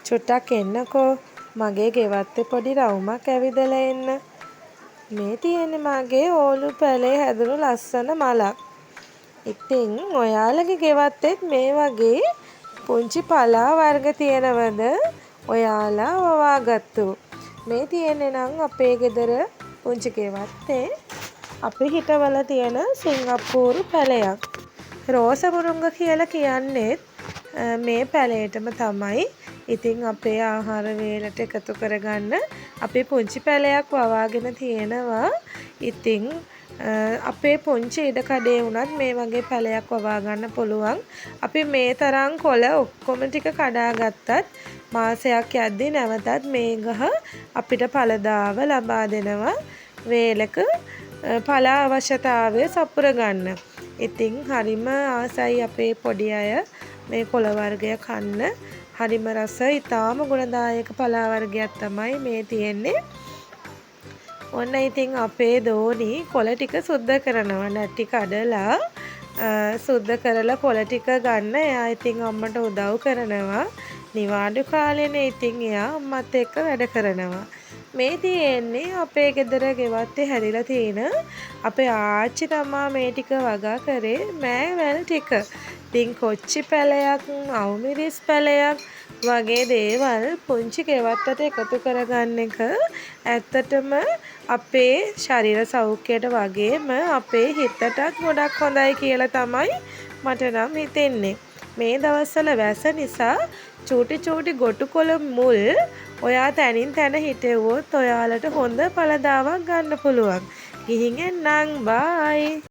චුට්ටක් එන්නකෝ. මගේ ගෙවත්තේ පොඩි රවුමක් ඇවිදලා එන්න. මේ තියෙන්නේ මගේ ඕලු පැලේ හැදුණු ලස්සන මලක්. ඉතින් ඔයාලගේ ගෙවත්තෙත් මේ වගේ පුංචි පලා වර්ග තියෙනවද? ඔයාලා වවාගත්තු. මේ තියෙන්නේ නම් අපේ ගෙදර පුංචි ගෙවත්තේ අපි හිටවල තියෙන සිංගප්පූරු පැලයක්. රෝස මුරුංග කියලා කියන්නේත් මේ පැලේටම තමයි. ඉතින් අපේ ආහාර වේලට එකතු කරගන්න අපි පුංචි පැලයක් වවාගෙන තියෙනවා. ඉතින් අපේ පුංචි ඉඩකඩේ වුණත් මේ වගේ පැලයක් වවා ගන්න පුළුවන්. අපි මේ තරම් කොළ ඔක්කොම ටික කඩා ගත්තත් මාසයක් යද්දී නැවතත් මේ ගහ අපිට ඵලදාව ලබා දෙනවා. වේලක පලා අවශ්‍යතාවය සපුර ගන්න. ඉතින් හරිම ආසයි අපේ පොඩි අය මේ කොළ වර්ගය කන්න. හරිම රස ඊටාම ගුණදායක පලා වර්ගයක් තමයි මේ තියෙන්නේ. ඔන්න ඉතින් අපේ දෝනි කොළ ටික සුද්ධ කරනවා. නැටි කඩලා සුද්ධ කරලා කොළ ටික ගන්න. එයා ඉතින් අම්මට උදව් කරනවා. නිවාඩු කාලේනේ ඉතින් එයා අම්මත් එක්ක වැඩ කරනවා. මේ තියෙන්නේ අපේ ගෙදර ගෙවත්තේ හැදිලා තියෙන අපේ ආච්චි තමා මේ ටික වගා කරේ මෑවැල් ටික. ඉතින් කොච්චි පැලයක්, අවුමිරිස් පැලයක් වගේ දේවල් පුංචි ගෙවත්තට එකතු කරගන්න එක ඇත්තටම අපේ ශරීර සෞඛ්‍යයට වගේම අපේ හිතටත් ගොඩක් හොඳයි කියලා තමයි මට නම් හිතෙන්නේ. මේ දවස්වල වැස නිසා චූටි ගොටුකොළ මුල් ඔයා තැනින් තැන හිටෙව්වොත් ඔයාලට හොඳ ඵලදාවක් ගන්න පුළුවන්. ගිහින් එන්නම් බයි.